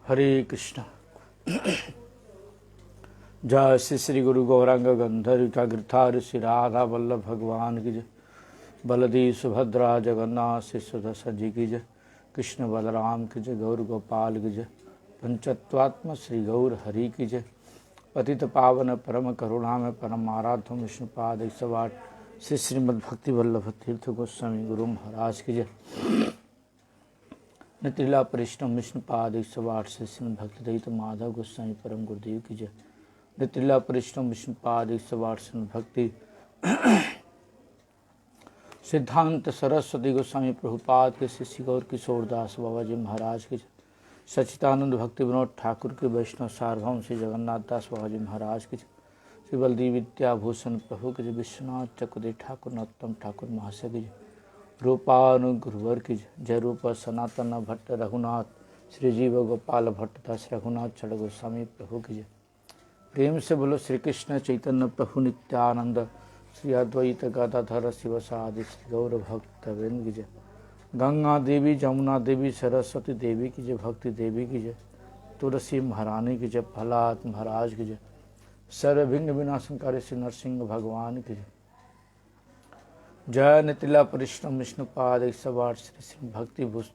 हरे कृष्ण। जय श्री श्री गुरु गौरांग गंधर्व का गिरधार श्री राधा वल्लभ भगवान की जय। बलदेव सुभद्रा जगन्नाथ श्री सुदर्शन जी की जय। कृष्ण बलराम की जय। गौर गोपाल की जय। पंचत्वात्म श्री गौर हरि की जय। पतित पावन परम करुणा में परम आराध्य विष्णुपाद 108 श्री श्रीमद् भक्ति वल्लभ तीर्थ गोस्वामी गुरु महाराज की जय। नित्य परिश्रम विष्णुपाद 108 श्री श्रीमद् भक्ति दयित माधव गोस्वामी परम गुरुदेव की जय। नित्य परिश्रम विष्णुपाद 108 श्रीमद् भक्ति सिद्धांत सरस्वती गोस्वामी प्रभुपाद के शिष्य गौर किशोर दास बाबा जी महाराज की जय। सच्चिदानंद भक्ति विनोद ठाकुर के वैष्णव सार्वभौम श्री जगन्नाथ दास बाबा जी महाराज की जय। श्री बलदेव विद्याभूषण प्रभु के जय। विश्वनाथ चक्रदेव ठाकुर नरोत्तम ठाकुर महाशय की जय। रूपानुगुरुवर की जय। रूप सनातन भट्ट रघुनाथ श्री जीव गोपाल भट्ट दास रघुनाथ चढ़ गोस्वामी प्रभु की जय। प्रेम से बोलो श्री कृष्ण चैतन्य प्रभु नित्यानंद श्री अद्वैत गदाधर शिवसादि श्री गौर भक्त वृंद की जय। गंगा देवी जमुना देवी सरस्वती देवी की जय। भक्ति देवी की जय। तुलसी महारानी की जय। प्रहलाद महाराज की जय। सर्वविघ्न विनाशनकारी श्री नरसिंह भगवान की जय। जय नितिला परिश्रम विष्णुपाद 108 श्री श्री भक्ति भूष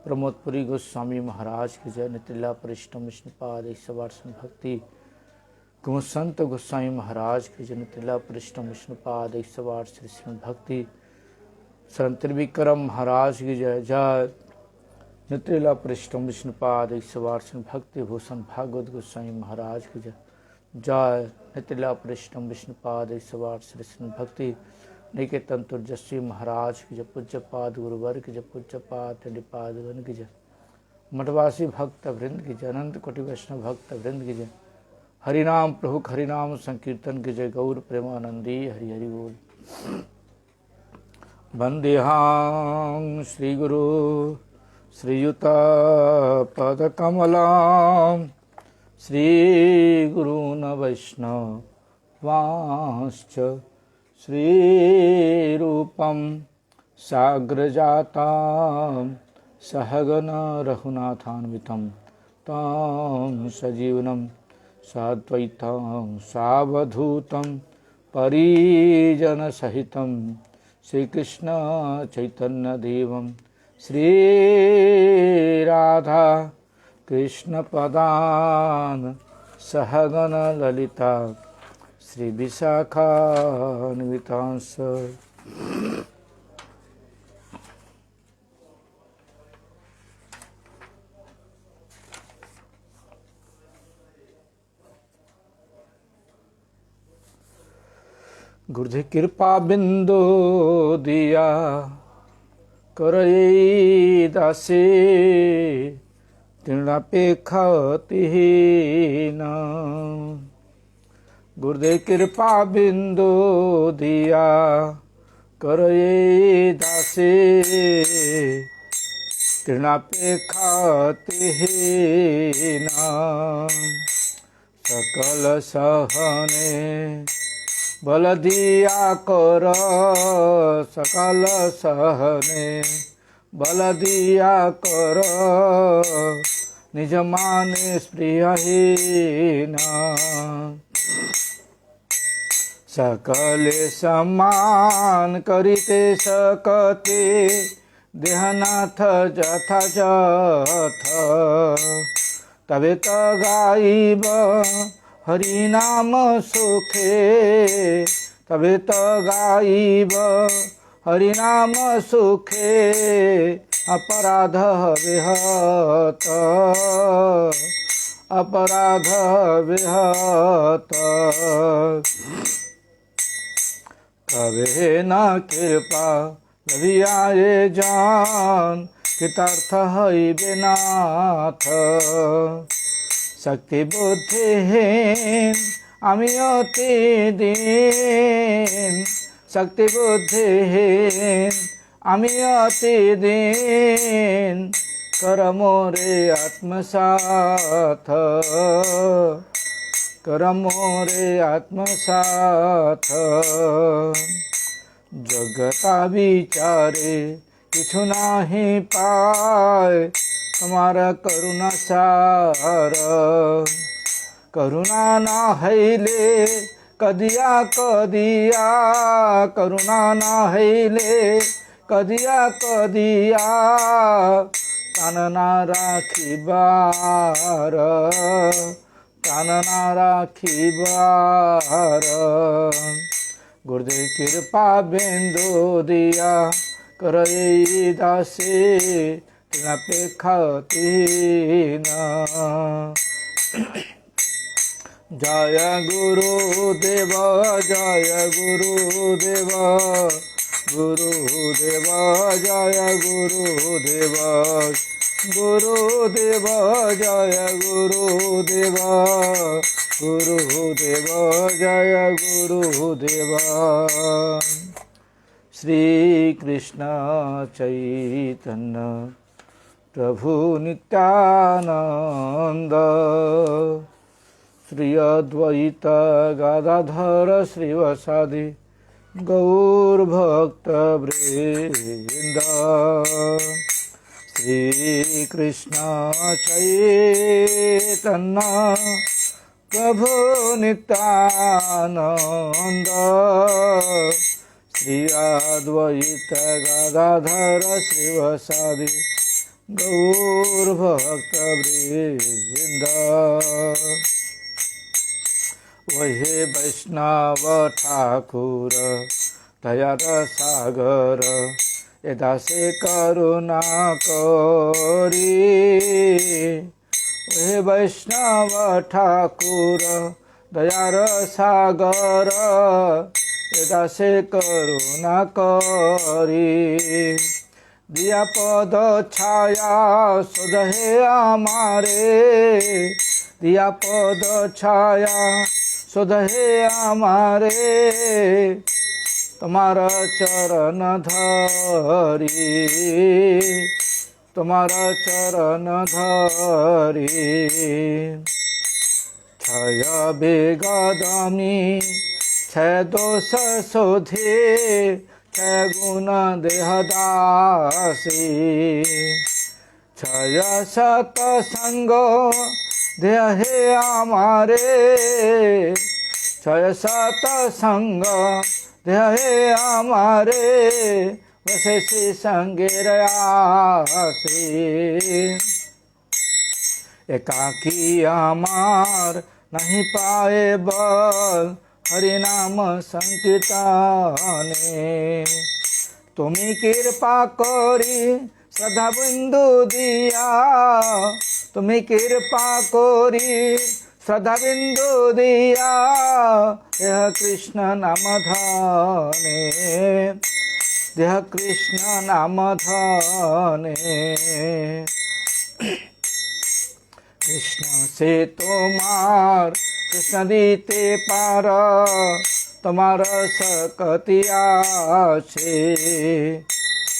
प्रमोदपुरी गोस्वामी महाराज की जय। नितिला परिश्रम विष्णुपाद 108 श्री भक्ति कुमसंत गोस्वामी महाराज की जय। नितिला परिश्रम विष्णुपाद 108 श्री श्री भक्ति संत त्रिविक्रम महाराज की जय। जय नितिला परिश्रम विष्णुपाद 108 श्री भक्ति भूषण भागवत गोस्वामी महाराज की जय। जय नितिला परिश्रम विष्णुपाद 108 श्री श्री भक्ति निकेतन तुर्जस्वी महाराज की जय। पूज्यपाद गुरुवर की जय। पूज्यपाद निपादगन की जय। मठवासी भक्त वृंद की जय। अनंत कोटि वैष्णव भक्त वृंद की जय। हरिनाम प्रभु हरिनाम संकीर्तन की जय। गौर प्रेमानंदी हरि हरि बोल। वंदेहां श्री गुरु श्रीयुत पदकमलां श्री गुरून् वैष्णवांश्च श्रीरूपं साग्रजातां सहगन रघुनाथान्वितं तं सजीवनं साद्वैतं सावधूतं परिजनसहितं श्रीकृष्ण चैतन्यदेवं श्रीराधा कृष्णपदान् सहगन ललिता श्री विशाखान्वितांश। गुरुदेव कृपा बिंदु दिया करई दासे तृणापेक्षतिहीना। गुरुदेव कृपा बिंदु दिया करये दासे तृणापेक्षतिहीना। सकल सहने बल दिया कर सकल सहने बल दिया कर निज माने स्प्रियहीना। सकले समान करिते सकते देहनाथ जथा जथ तबे त गाइब हरिनाम सुखे तबे त गाइब हरिनाम सुखे अपराध विहत अपराध विहत। कबे न कृपा लभियाए जान कृतार्थ हइबे नाथ। शक्ति बुद्धिहीन आमी अति दीन शक्ति बुद्धिहीन आमी अति दीन कर मोरे आत्मसाथ कर मोरे आत्मसाथ। जगता विचारे किछु नाही पाए तुम्हारा करुणा सार करुणा ना हैले कदिया कदिया करुणा ना हैले कदिया कदिया कानना राखिबार कानना राखिबार गुरुदेव कृपा बिंदु दिया करे दासे तिनापेक्षा तीन जय गुरुदेव जय गुरुदेव गुरुदेव जय गुरुदेव गुरुदेव जय गुरुदेव गुरुदेव जय गुरुदेव श्री कृष्ण चैतन्य प्रभु नित्यानंद श्री अद्वैत गदाधर श्रीवासादि गौरभक्तवृंद श्री कृष्ण चैतन्य प्रभु नित्यानंद श्री अद्वैत गदाधर श्रीवासादि गौरभक्तवृंद वही वैष्णव ठाकुर दयार सागर यदा से करुणा करी वही वैष्णव ठाकुर दयार सागर यदा से करुणा करी दिया पद छाया सुधे हमारे दिया पद छाया सुधे हमारे तुम्हारा चरण धरी तुम्हारा चरण धरी क्षय बेगदमी क्षय दोष शोधे क्षय गुण देहदासी क्षय सत संग देह हे हमारे क्षय सत संग देह हे हमारे वसे से संगे रयासी एकाकी हमार नहीं पाए बल हरि नाम संकीर्तने तुम्ही कृपा करी श्रद्धा बिंदु दिया तुम्ही कृपा करी श्रद्धा बिंदु दिया देह कृष्ण नाम धने देह कृष्ण नाम धने कृष्ण से तुम्हार कृष्ण दीते पार तुम्हार सकतिया छे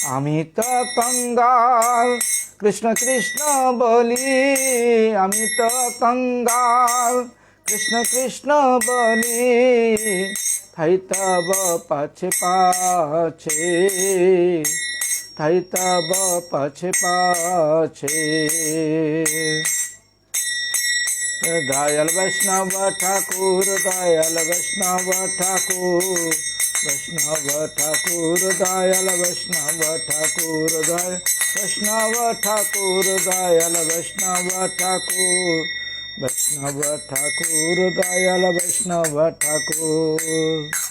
अमित कंगाल कृष्ण कृष्ण बोली अमित कंगाल कृष्ण कृष्ण बोली थाई तब पाछे पाछे थाई तब पाछे पाछे दयाल वैष्णव ठाकुर दयाल वैष्णव ठाकुर वैष्णव ठाकुर दयाल वैष्णव ठाकुर दयाल वैष्णव ठाकुर दयाल वैष्णव ठाकुर वैष्णव ठाकुर दयाल वैष्णव ठाकुर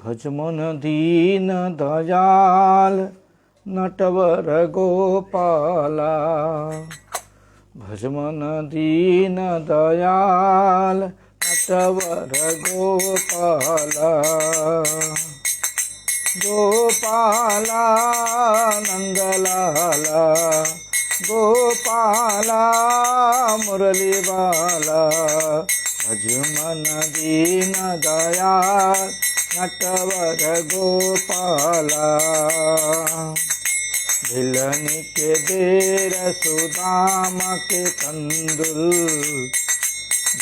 भजमन दीन दयाल नटवर गोपाला भजमन दीन दयाल नटवर गोपाला गोपाला नंदलाला गोपाला मुरली बाला भज मन दीन दयाल नटवर गोपाला भिलनी के बेर सुदामा के कंदुल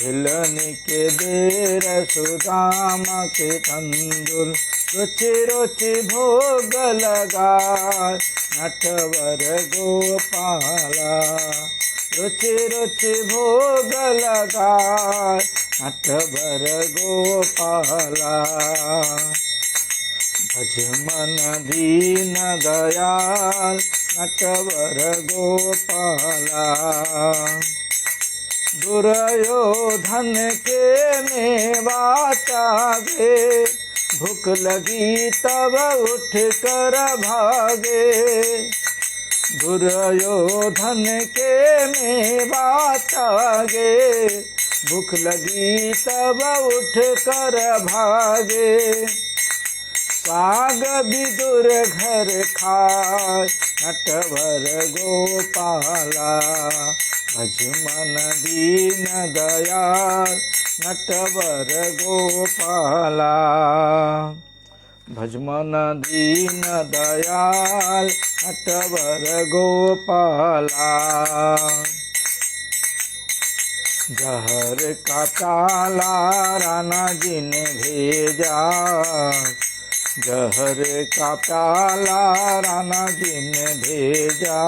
भिलनी के बेर सुदामा के कंदुल रुचि रुचि भोग लगाए नटवर गोपाला रुचि रुचि भोग लगाए नटवर गोपाला भज मन दीन दयाल नटवर गोपाला दुर्योधन के मेवा चाहे भूख लगी तब उठ कर भागे दुर्योधन के मेवा चाहे भूख लगी तब उठ कर भागे साग विदुर घर खाए नटवर गोपाला भज मन दीन दयाल नटवर गोपाला भज मन दीन दयाल नटवर गोपाला जहर का प्याला राणा जी ने भेजा जहर का प्याला राणा जी ने भेजा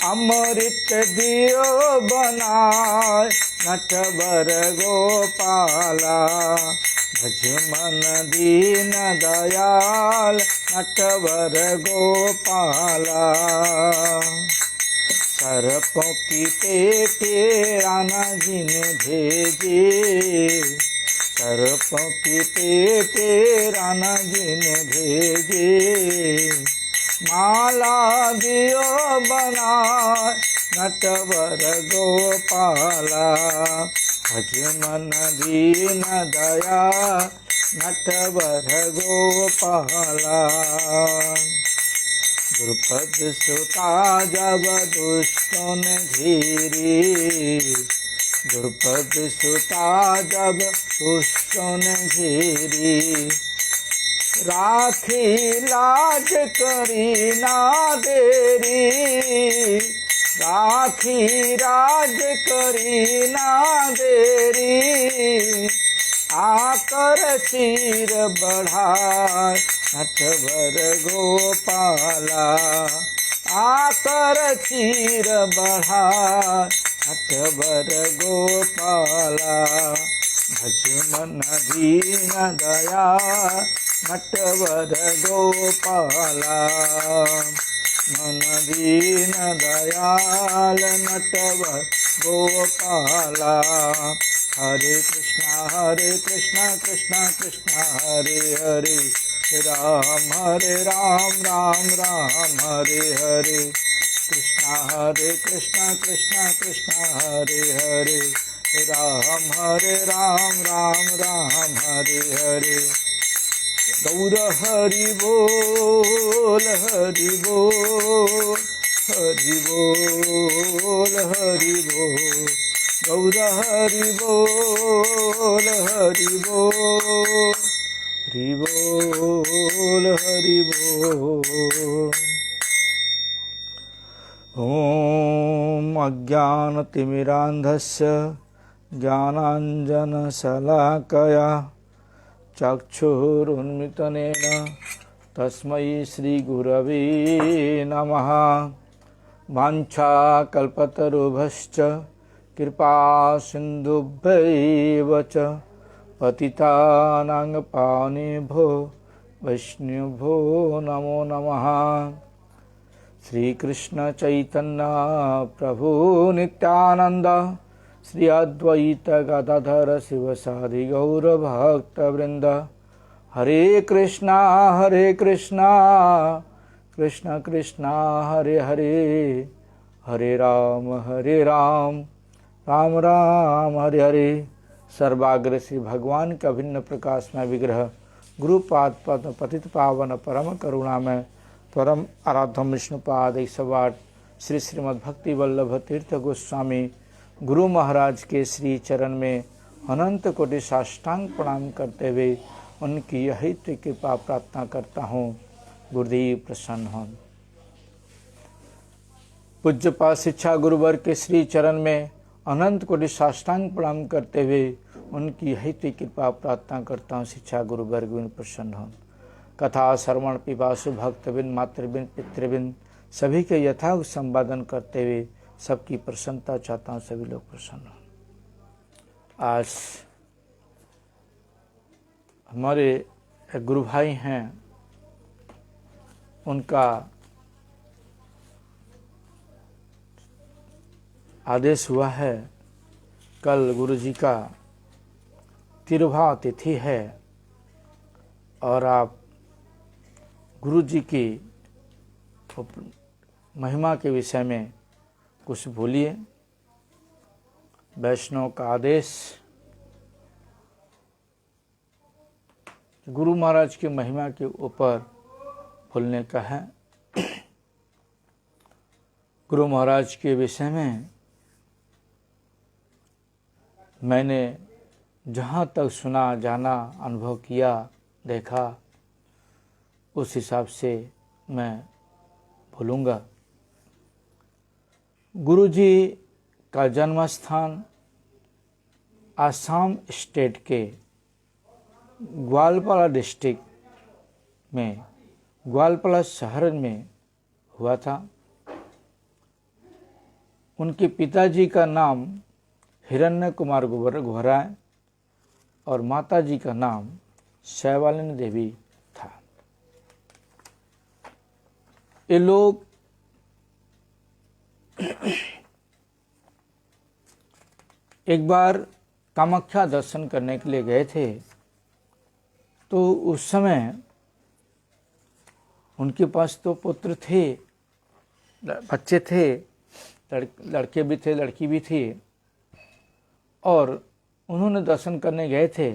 अमृत दियो बनाए नटवर गोपाला भज मन दीन दयाल नटवर गोपाला सर्पों की पेटे राणा जी ने भेजे सर्पों की पेटे राणा जी ने भेजे माला दियो बनाए नटवर गोपाला भज मन दीन दया नटवर गोपाला द्रुपद सुता जब दुष्टों ने घेरी द्रुपद सुता जब दुष्टों ने घेरी राखी लाज करी ना देरी राखी राज करी ना देरी आकर चीर बढ़ाए नटवर गोपाला आकर चीर बढ़ाए नटवर गोपाला भज मन दीन दया नटवर गोपाला मन दीन दयाल नटवर गोपाला हरे कृष्णा कृष्ण कृष्ण हरे हरे राम राम राम हरे हरे कृष्ण कृष्ण कृष्ण हरे हरे राम राम हरे हरे गौर हरि बोल हरि बोल हरि बोल हरि बोल गौर हरि बोल हरि बोल हरि बोल हरि बोल। ओम अज्ञानतिमिरान्धस्य ज्ञानाञ्जनशलाकया चक्षुरुन्मिलितेन तस्मै श्रीगुरवे नमः। वाञ्छाकल्पतरुभ्यश्च कृपासिन्धुभ्यैव च पतितानां पावनेभ्यो वैष्णवेभ्यो नमो नमः। श्री कृष्ण चैतन्य प्रभु नित्यानंद श्री अद्वैत गदाधर शिवसादि गौर भक्तवृंद हरे कृष्णा कृष्ण कृष्णा हरे हरे हरे राम राम राम हरे हरे। सर्वाग्र श्री भगवान का भिन्न प्रकाशमय विग्रह गुरुपाद पद्म पतित पावन परम करुणामय परम आराध्यम विष्णुपाद 108 श्री श्रीमद् भक्ति वल्लभ तीर्थ गोस्वामी गुरु महाराज के श्री चरण में अनंत कोटि साष्टांग प्रणाम करते हुए उनकी यही कृपा प्रार्थना करता हूँ, गुरुदेव प्रसन्न हों। पूज्यपाद शिक्षा गुरुवर के श्री चरण में अनंत कोटि साष्टांग प्रणाम करते हुए उनकी यही कृपा प्रार्थना करता हूँ, शिक्षा गुरुवर्ग भी प्रसन्न हों। कथा श्रवण पिपासु भक्तबिन मातृबिन पितृबिन सभी के यथावत संवादन करते हुए सबकी प्रसन्नता चाहता हूँ, सभी लोग प्रसन्न हों। आज हमारे एक गुरु भाई हैं, उनका आदेश हुआ है, कल गुरु जी का तिरुभाव तिथि है और आप गुरु जी की महिमा के विषय में कुछ बोलिए। वैष्णव का आदेश गुरु महाराज की महिमा के ऊपर बोलने का है। गुरु महाराज के विषय में मैंने जहाँ तक सुना, जाना, अनुभव किया, देखा, उस हिसाब से मैं बोलूँगा। गुरु जी का जन्म स्थान आसाम स्टेट के ग्वालपाड़ा डिस्ट्रिक्ट में ग्वालपाड़ा शहर में हुआ था। उनके पिताजी का नाम हिरण्य कुमार घोराय और माताजी का नाम शैवालिनी देवी था। ये लोग एक बार कामाख्या दर्शन करने के लिए गए थे, तो उस समय उनके पास तो पुत्र थे, बच्चे थे, लड़के भी थे, लड़की भी थी, और उन्होंने दर्शन करने गए थे।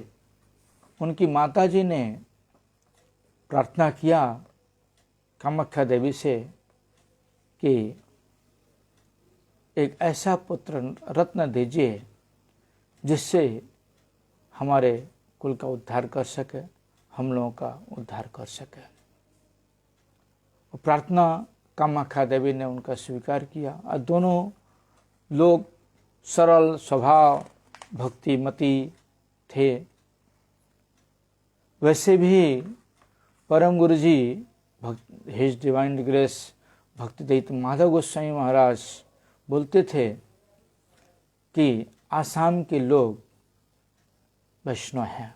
उनकी माताजी ने प्रार्थना किया कामाख्या देवी से कि एक ऐसा पुत्र रत्न दीजिए जिससे हमारे कुल का उद्धार कर सके, हम लोगों का उद्धार कर सके। प्रार्थना कामाख्या देवी ने उनका स्वीकार किया और दोनों लोग सरल स्वभाव, भक्तिमती थे। वैसे भी परम गुरु जी his divine grace Bhaktidatta Madhav Goswami Maharaj बोलते थे कि आसाम के लोग वैष्णव हैं,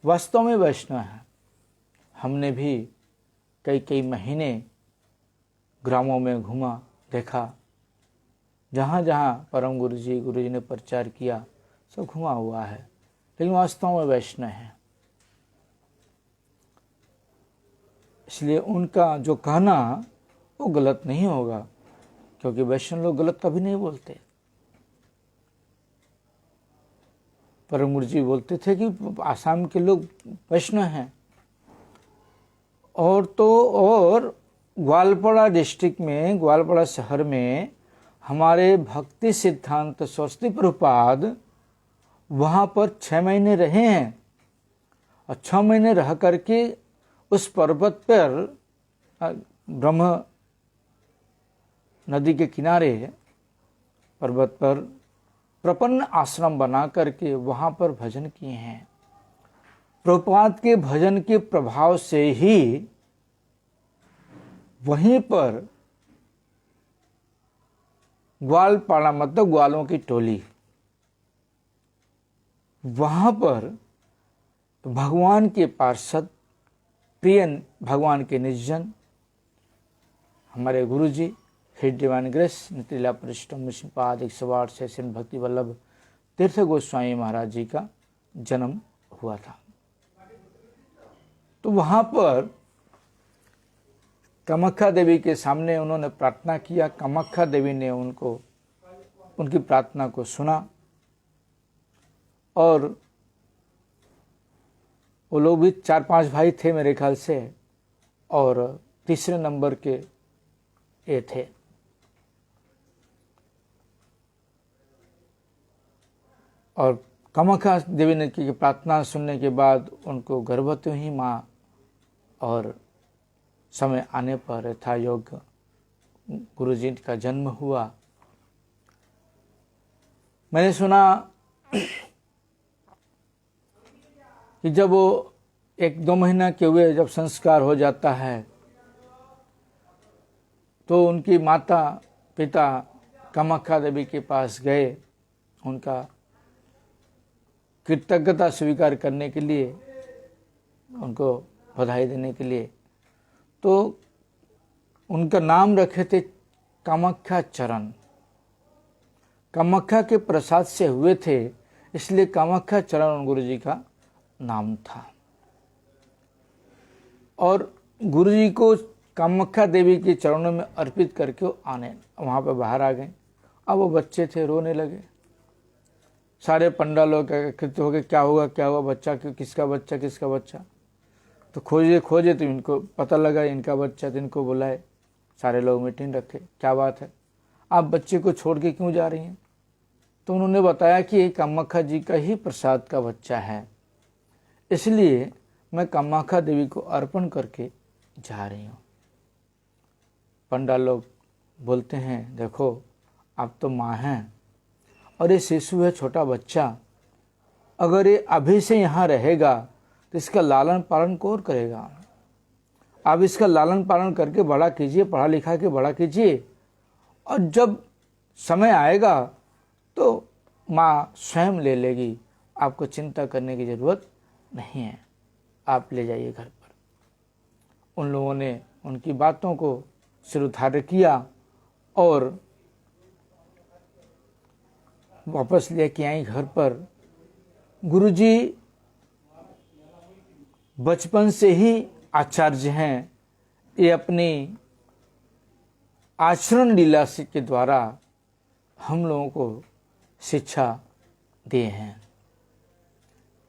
वास्तव में वैष्णव हैं। हमने भी कई महीने ग्रामों में घूमा, देखा, जहाँ जहाँ परम गुरु जी ने प्रचार किया, सब घुमा हुआ है, लेकिन वास्तव में वैष्णव हैं। इसलिए उनका जो कहना वो गलत नहीं होगा, क्योंकि वैष्णव लोग गलत कभी नहीं बोलते। परम गुरु जी बोलते थे कि आसाम के लोग वैष्णव हैं। और ग्वालपाड़ा डिस्ट्रिक्ट में, ग्वालपाड़ा शहर में हमारे भक्ति सिद्धांत सरस्वती प्रभुपाद वहाँ पर 6 महीने रहे हैं, और 6 महीने रह करके उस पर्वत पर, ब्रह्म नदी के किनारे पर्वत पर प्रपन्न आश्रम बना करके वहाँ पर भजन किए हैं। प्रभुपाद के भजन के प्रभाव से ही वहीं पर ग्वालपाड़ा मतलब ग्वालों की टोली, वहाँ पर भगवान के पार्षद, प्रिय भगवान के निजन हमारे गुरु जी हिज डिवाइन ग्रेस नितिला परिष्टम पाद 108 सेशन भक्ति वल्लभ तीर्थ गोस्वामी महाराज जी का जन्म हुआ था। तो वहाँ पर कामाख्या देवी के सामने उन्होंने प्रार्थना किया। कामाख्या देवी ने उनकी प्रार्थना को सुना, और वो लोग भी 4-5 भाई थे मेरे ख्याल से, और तीसरे नंबर के ये थे। और कामाख्या देवी ने की प्रार्थना सुनने के बाद उनको गर्भवती हुई माँ, और समय आने पर यथायोग्य गुरुजी का जन्म हुआ। मैंने सुना कि जब वो 1-2 महीना के हुए जब संस्कार हो जाता है तो उनकी माता पिता कामाख्या देवी के पास गए, उनका कृतज्ञता स्वीकार करने के लिए, उनको बधाई देने के लिए। तो उनका नाम रखे थे कामाख्या चरण। कामाख्या के प्रसाद से हुए थे, इसलिए कामाख्या चरण गुरुजी का नाम था। और गुरुजी को कामाख्या देवी के चरणों में अर्पित करके वो वहाँ पर बाहर आ गए। अब वो बच्चे थे, रोने लगे। सारे पंडा लोग एकत्रित हो गए, क्या हुआ क्या हुआ, बच्चा किसका बच्चा किसका बच्चा। तो खोजे तो इनको पता लगा इनका बच्चा, तो इनको बुलाए, सारे लोग मीटिंग रखे, क्या बात है, आप बच्चे को छोड़ के क्यों जा रही हैं। तो उन्होंने बताया कि ये कामाख्या जी का ही प्रसाद का बच्चा है, इसलिए मैं कामाख्या देवी को अर्पण करके जा रही हूँ। पंडा लोग बोलते हैं, देखो आप तो माँ हैं और ये शिशु है, छोटा बच्चा, अगर ये अभी से यहाँ रहेगा तो इसका लालन पालन कौन करेगा। आप इसका लालन पालन करके बड़ा कीजिए, पढ़ा लिखा के बड़ा कीजिए, और जब समय आएगा तो माँ स्वयं ले लेगी, आपको चिंता करने की ज़रूरत नहीं है, आप ले जाइए घर पर। उन लोगों ने उनकी बातों को सिरोधार्य किया और वापस लेके आई घर पर। गुरुजी बचपन से ही आचार्य हैं, ये अपनी आचरण लीला के द्वारा हम लोगों को शिक्षा दिए हैं।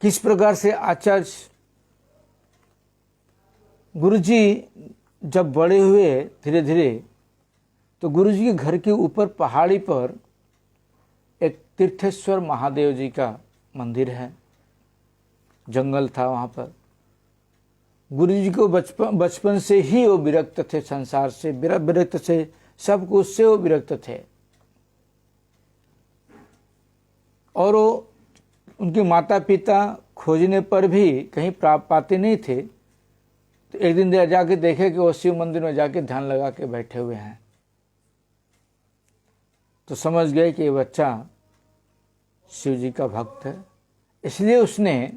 किस प्रकार से आचार्य गुरुजी जब बड़े हुए धीरे धीरे, तो गुरुजी के घर के ऊपर पहाड़ी पर एक तीर्थेश्वर महादेव जी का मंदिर है, जंगल था वहाँ पर। गुरुजी को बचपन से ही वो विरक्त थे, संसार से विरक्त थे, सब कुछ से वो विरक्त थे। और वो उनके माता पिता खोजने पर भी कहीं प्राप्त पाते नहीं थे। तो एक दिन जाके देखे कि वो शिव मंदिर में जाके ध्यान लगा के बैठे हुए हैं, तो समझ गए कि ये बच्चा शिव जी का भक्त है। इसलिए उसने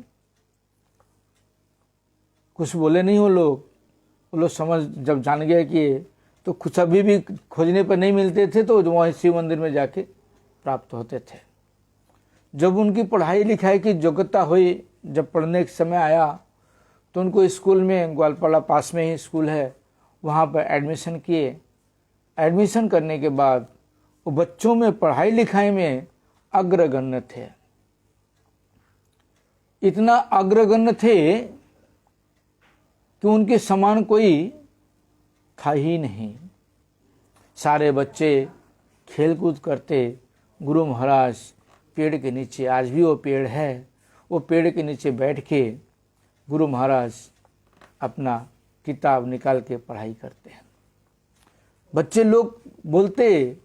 कुछ बोले नहीं। वो लोग समझ जब जान गए कि तो कुछ अभी भी खोजने पर नहीं मिलते थे, तो वहीं शिव मंदिर में जाके प्राप्त होते थे। जब उनकी पढ़ाई लिखाई की योग्यता हुई, जब पढ़ने का समय आया, तो उनको स्कूल में, ग्वालपाड़ा पास में ही स्कूल है, वहाँ पर एडमिशन किए। एडमिशन करने के बाद वो बच्चों में पढ़ाई लिखाई में अग्रगण्य थे। इतना अग्रगण्य थे कि उनके समान कोई था ही नहीं। सारे बच्चे खेलकूद करते, गुरु महाराज पेड़ के नीचे, आज भी वो पेड़ है, वो पेड़ के नीचे बैठ के गुरु महाराज अपना किताब निकाल के पढ़ाई करते हैं। बच्चे लोग बोलते,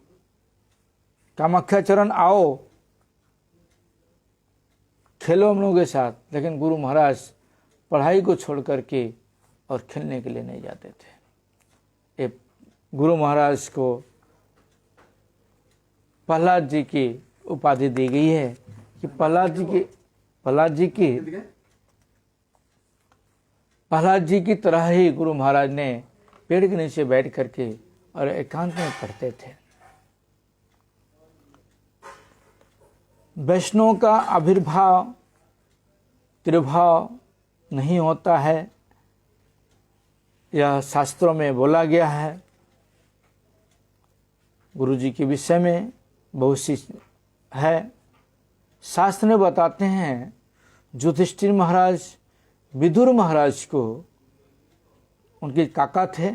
कामाख्या चरण आओ खेलो हम लोगों के साथ, लेकिन गुरु महाराज पढ़ाई को छोड़ करके और खेलने के लिए नहीं जाते थे। ये गुरु महाराज को प्रहलाद जी की उपाधि दी गई है कि प्रहलाद जी की तरह ही गुरु महाराज ने पेड़ के नीचे बैठ करके और एकांत में पढ़ते थे। वैष्णव का आविर्भाव तिरुभाव नहीं होता है, यह शास्त्रों में बोला गया है। गुरु जी के विषय में बहुत सी है। शास्त्र में बताते हैं, युधिष्ठिर महाराज विदुर महाराज को उनके काका थे,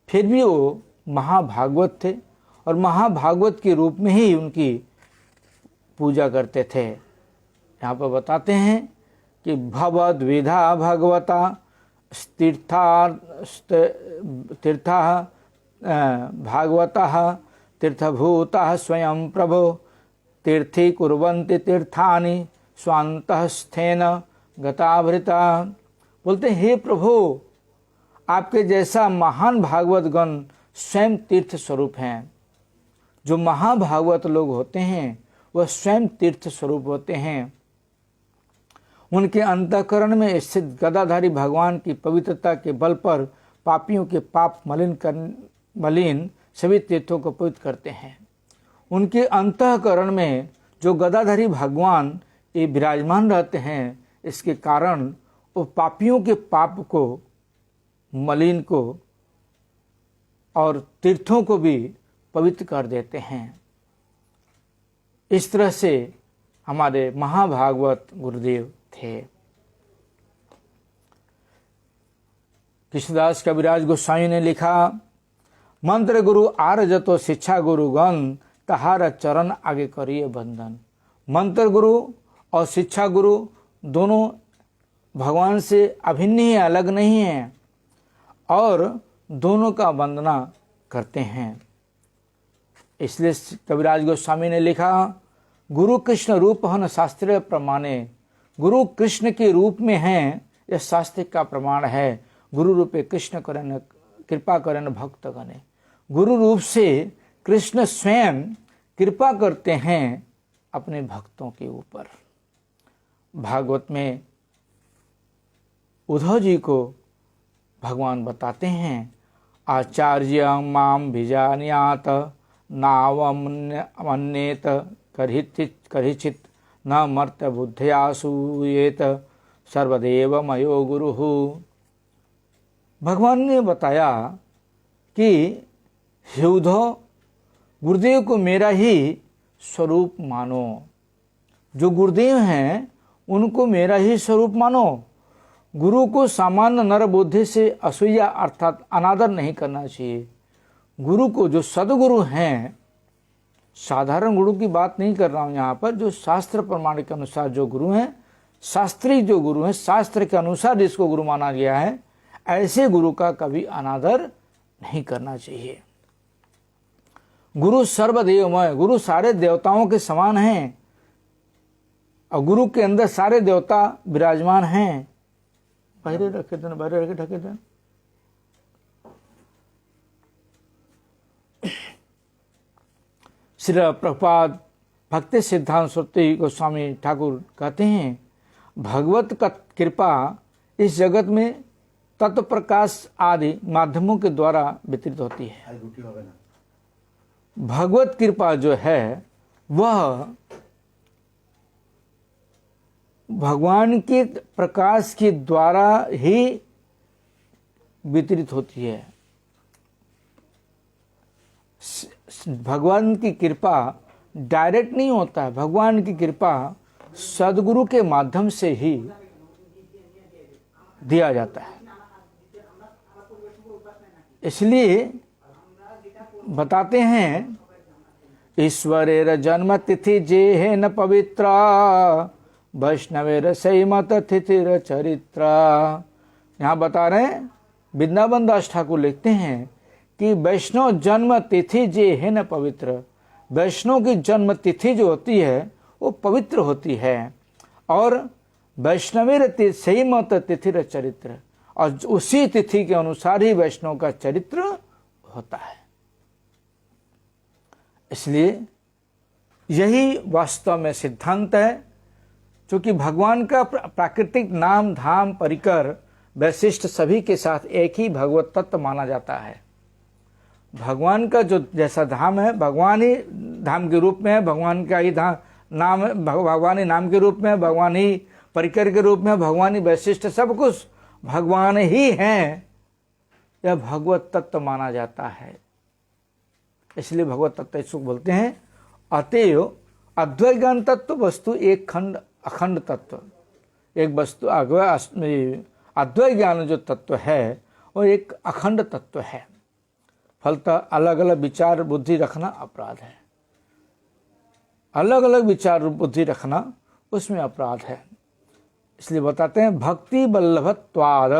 फिर भी वो महाभागवत थे और महाभागवत के रूप में ही उनकी पूजा करते थे। यहाँ पर बताते हैं कि भवद्विधा भगवता तीर्था भागवतः तीर्थभूतः स्वयं प्रभो तीर्थी कुर्वन्ति तीर्थानि स्वान्तस्थेन गताभृता। बोलते हे प्रभु, आपके जैसा महान भागवत गण स्वयं तीर्थ स्वरूप हैं। जो महाभागवत लोग होते हैं वह स्वयं तीर्थ स्वरूप होते हैं। उनके अंतःकरण में स्थित गदाधारी भगवान की पवित्रता के बल पर पापियों के पाप मलिन सभी तीर्थों को पवित्र करते हैं। उनके अंतःकरण में जो गदाधारी भगवान ये विराजमान रहते हैं, इसके कारण वो पापियों के पाप को, मलिन को और तीर्थों को भी पवित्र कर देते हैं। इस तरह से हमारे महाभागवत गुरुदेव थे। कृष्णदास कविराज गोस्वामी ने लिखा, मंत्र गुरु आर्जतो शिक्षा गुरु गण तहार चरण आगे करिए बंधन। मंत्र गुरु और शिक्षा गुरु दोनों भगवान से अभिन्न ही, अलग नहीं है और दोनों का वंदना करते हैं। इसलिए कविराज गोस्वामी ने लिखा, गुरु कृष्ण रूप हन शास्त्रीय प्रमाणे। गुरु कृष्ण के रूप में हैं, यह शास्त्र का प्रमाण है। गुरु रूपे कृष्ण करें कृपा करें भक्त गणे। गुरु रूप से कृष्ण स्वयं कृपा करते हैं अपने भक्तों के ऊपर। भागवत में उद्धव जी को भगवान बताते हैं, आचार्य माम भिजान्यात नावमन्येत करिचित न मर्त्य बुद्धया सूयेत सर्वदेव मयो गुरु। भगवान ने बताया कि हे उद्धव, गुरुदेव को मेरा ही स्वरूप मानो। जो गुरुदेव हैं उनको मेरा ही स्वरूप मानो। गुरु को सामान्य नर बुद्धि से असूया अर्थात अनादर नहीं करना चाहिए। गुरु को, जो सदगुरु हैं, साधारण गुरु की बात नहीं कर रहा हूँ यहाँ पर, जो शास्त्र प्रमाण के अनुसार जो गुरु हैं, शास्त्री जो गुरु हैं, शास्त्र के अनुसार जिसको गुरु माना गया है, ऐसे गुरु का कभी अनादर नहीं करना चाहिए। गुरु सर्वदेवमय, गुरु सारे देवताओं के समान हैं और गुरु के अंदर सारे देवता विराजमान हैं। बाहर रखे देन, बाहर रखे ढके देन। श्री प्रभुपाद भक्ति सिद्धांत सरस्वती गोस्वामी ठाकुर कहते हैं, भगवत का कृपा इस जगत में तत्व प्रकाश आदि माध्यमों के द्वारा वितरित होती है। भगवत कृपा जो है वह भगवान के प्रकाश के द्वारा ही वितरित होती है। भगवान की कृपा डायरेक्ट नहीं होता है। भगवान की कृपा सदगुरु के माध्यम से ही दिया जाता है। इसलिए बताते हैं, ईश्वरेर जन्म तिथि जे है न पवित्रा वैष्णवेर सैमत तिथिर चरित्र। यहाँ बता रहे हैं, वृंदावन दास ठाकुर लिखते हैं कि वैष्णव जन्म तिथि जे है न पवित्र। वैष्णव की जन्म तिथि जो होती है वो पवित्र होती है और वैष्णवेर सैमत तिथिर चरित्र, और उसी तिथि के अनुसार ही वैष्णव का चरित्र होता है। इसलिए यही वास्तव में सिद्धांत है, क्योंकि भगवान का प्राकृतिक नाम धाम परिकर वैशिष्ट सभी के साथ एक ही भगवत तत्व माना जाता है। भगवान का जो जैसा धाम है, भगवान ही धाम के रूप में है, भगवान का ही नाम है, भगवान ही नाम के रूप में है, भगवान ही परिकर के रूप में, भगवान ही वैशिष्ट, सब कुछ भगवान ही हैं। यह भगवत तत्व माना जाता है। इसलिए भगवत तत्व इसको बोलते हैं। अतएव अद्वैत ज्ञान तत्व वस्तु एक खंड अखंड तत्व, एक वस्तु अद्वैत ज्ञान जो तत्व है वो एक अखंड तत्व है। फलतः अलग अलग विचार बुद्धि रखना अपराध है। अलग अलग विचार बुद्धि रखना उसमें अपराध है। इसलिए बताते हैं भक्ति वल्लभत्वाद,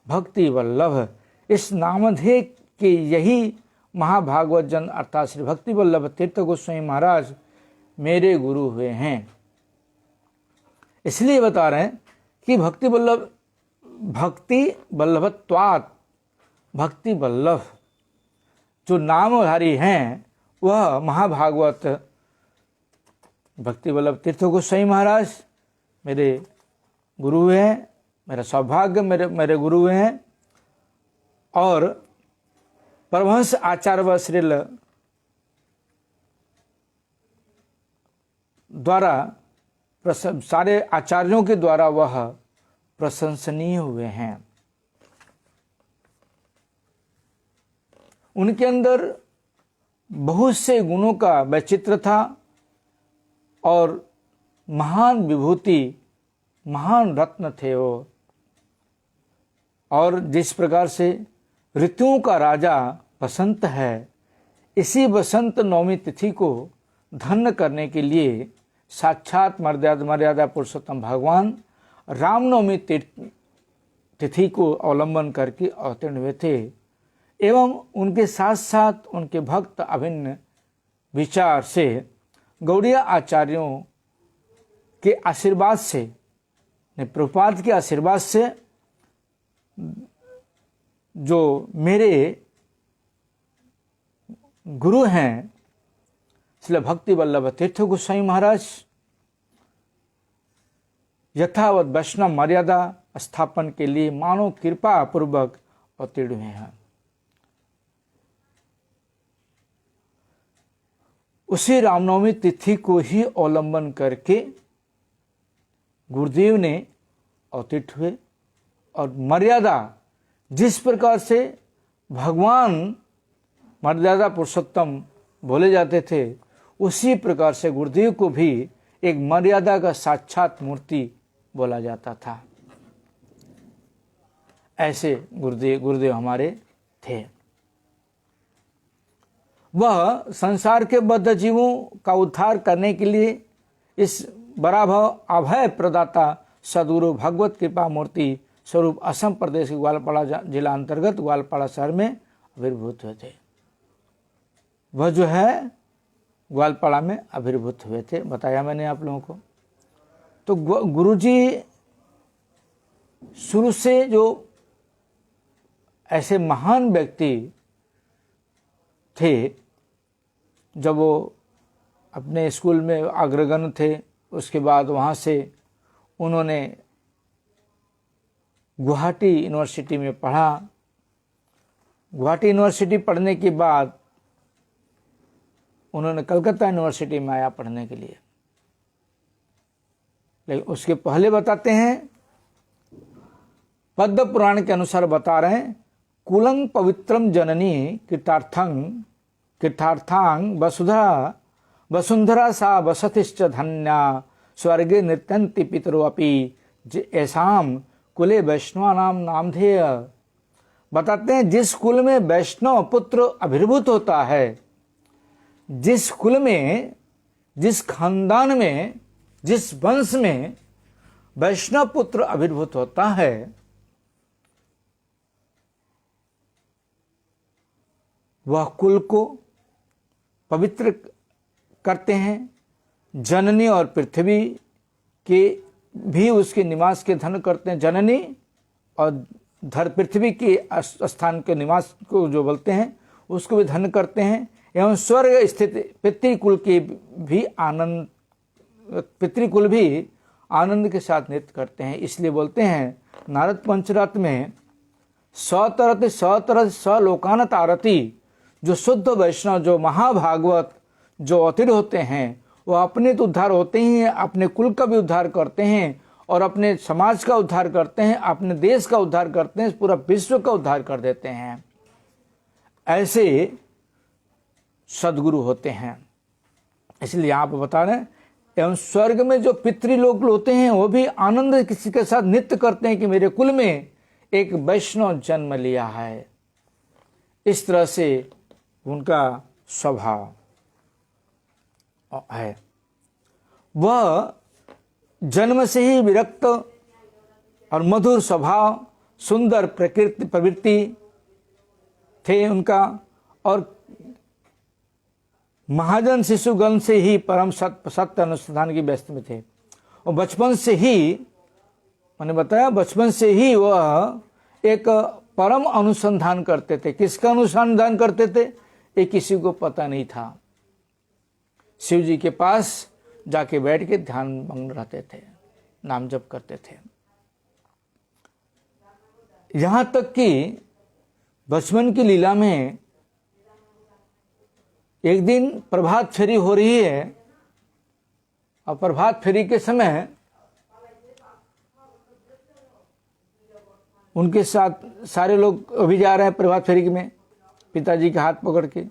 भक्ति वल्लभ इस नामधेय के यही महाभागवत जन अर्थात श्री भक्ति वल्लभ तीर्थ गोस्वामी महाराज मेरे गुरु हुए हैं। इसलिए बता रहे हैं कि भक्ति वल्लभत्वात्, भक्ति वल्लभ जो नामधारी हैं वह महाभागवत भक्ति वल्लभ तीर्थ गोस्वामी महाराज मेरे गुरु हैं, मेरा सौभाग्य मेरे गुरु हैं। और परमहंस आचार्य व श्रील द्वारा सारे आचार्यों के द्वारा वह प्रशंसनीय हुए हैं। उनके अंदर बहुत से गुणों का वैचित्र था और महान विभूति, महान रत्न थे वो। और जिस प्रकार से ऋतुओं का राजा बसंत है, इसी बसंत नवमी तिथि को धन्य करने के लिए साक्षात मर्यादा पुरुषोत्तम भगवान रामनवमी तिथि को अवलंबन करके अवतीर्ण हुए थे। एवं उनके साथ साथ उनके भक्त अभिन्न विचार से गौड़ीय आचार्यों के आशीर्वाद से, प्रभुपाद के आशीर्वाद से जो मेरे गुरु हैं श्री भक्ति वल्लभ तीर्थ गोस्वामी महाराज यथावत वैष्णव मर्यादा स्थापन के लिए मानव कृपा पूर्वक अवतीर्ण हुए हैं। उसी रामनवमी तिथि को ही अवलंबन करके गुरुदेव ने अवतीर्ण हुए और मर्यादा जिस प्रकार से भगवान मर्यादा पुरुषोत्तम बोले जाते थे, उसी प्रकार से गुरुदेव को भी एक मर्यादा का साक्षात मूर्ति बोला जाता था। ऐसे गुरुदेव हमारे थे। वह संसार के बद्ध जीवों का उद्धार करने के लिए इस बराभव अभय प्रदाता सदगुरु भगवत कृपा मूर्ति स्वरूप असम प्रदेश के ग्वालपाड़ा जिला अंतर्गत ग्वालपाड़ा शहर में आविर्भूत हुए थे। वह जो है ग्वालपाड़ा में आविर्भूत हुए थे, बताया मैंने आप लोगों को। तो गुरुजी शुरू से जो ऐसे महान व्यक्ति थे, जब वो अपने स्कूल में अग्रगण्य थे, उसके बाद वहाँ से उन्होंने गुवाहाटी यूनिवर्सिटी में पढ़ा। गुवाहाटी यूनिवर्सिटी पढ़ने के बाद उन्होंने कलकत्ता यूनिवर्सिटी में आया पढ़ने के लिए। लेकिन उसके पहले बताते हैं, पद्म पुराण के अनुसार बता रहे हैं, कुलं पवित्रम जननी कृतार्थांग वसुंधरा सा वसतिश्च धन्या स्वर्गे नृत्यन्ति पितरो अपि ऐसाम कुले वैष्णव नामधेय। बताते हैं जिस कुल में वैष्णव पुत्र आविर्भूत होता है, जिस कुल में, जिस खानदान में, जिस वंश में वैष्णव पुत्र आविर्भूत होता है, वह कुल को पवित्र करते हैं। जननी और पृथ्वी के भी उसके निवास के धन करते हैं। जननी और पृथ्वी के स्थान के निवास को जो बोलते हैं उसको भी धन करते हैं। एवं स्वर्ग स्थित पितृकुल के भी आनंद, पितृकुल भी आनंद के साथ नृत्य करते हैं। इसलिए बोलते हैं नारद पंचरत्न में सतरत सलोकानत आरती, जो शुद्ध वैष्णव, जो महाभागवत जो अवतीर्ण होते हैं, वो अपने तो उद्धार होते ही हैं, अपने कुल का भी उद्धार करते हैं और अपने समाज का उद्धार करते हैं, अपने देश का उद्धार करते हैं, पूरा विश्व का उद्धार कर देते हैं। ऐसे सदगुरु होते हैं। इसलिए यहाँ पर बता रहे हैं, एवं स्वर्ग में जो पितृलोक होते हैं वो भी आनंद किसी के साथ नृत्य करते हैं कि मेरे कुल में एक वैष्णव जन्म लिया है। इस तरह से उनका स्वभाव है। वह जन्म से ही विरक्त और मधुर स्वभाव, सुंदर प्रवृत्ति थे उनका, और महाजन शिशुगण से ही परम सत्य अनुष्ठान की व्यस्त में थे। और बचपन से ही, मैंने बताया, बचपन से ही वह एक परम अनुसंधान करते थे। किसका अनुसंधान करते थे ये किसी को पता नहीं था। शिव जी के पास जाके बैठ के ध्यान मग्न रहते थे, नाम जप करते थे। यहां तक कि बचपन की लीला में एक दिन प्रभात फेरी हो रही है, और प्रभात फेरी के समय उनके साथ सारे लोग अभी जा रहे हैं प्रभात फेरी में, पिताजी के हाथ पकड़ के,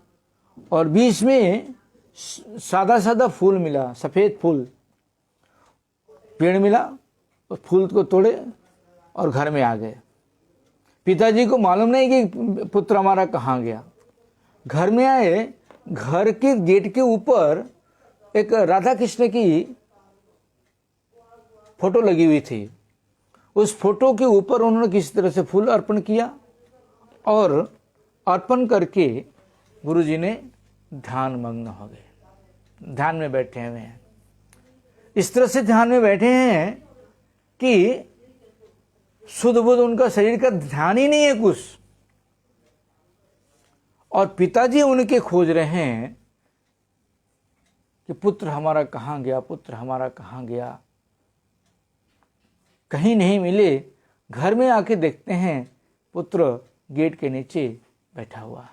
और बीच में सादा सादा फूल मिला, सफेद फूल, पेड़ मिला, उस फूल को तोड़े और घर में आ गए। पिताजी को मालूम नहीं कि पुत्र हमारा कहाँ गया। घर में आए, घर के गेट के ऊपर एक राधा कृष्ण की फोटो लगी हुई थी। उस फोटो के ऊपर उन्होंने किसी तरह से फूल अर्पण किया, और अर्पण करके गुरुजी ने ध्यान मग्न हो गए, ध्यान में बैठे हुए हैं। इस तरह से ध्यान में बैठे हैं कि शुद्ध बुद्ध उनका शरीर का ध्यान ही नहीं है कुछ। और पिताजी उनके खोज रहे हैं कि पुत्र हमारा कहाँ गया, पुत्र हमारा कहाँ गया। कहीं नहीं मिले। घर में आके देखते हैं पुत्र गेट के नीचे बैठा हुआ।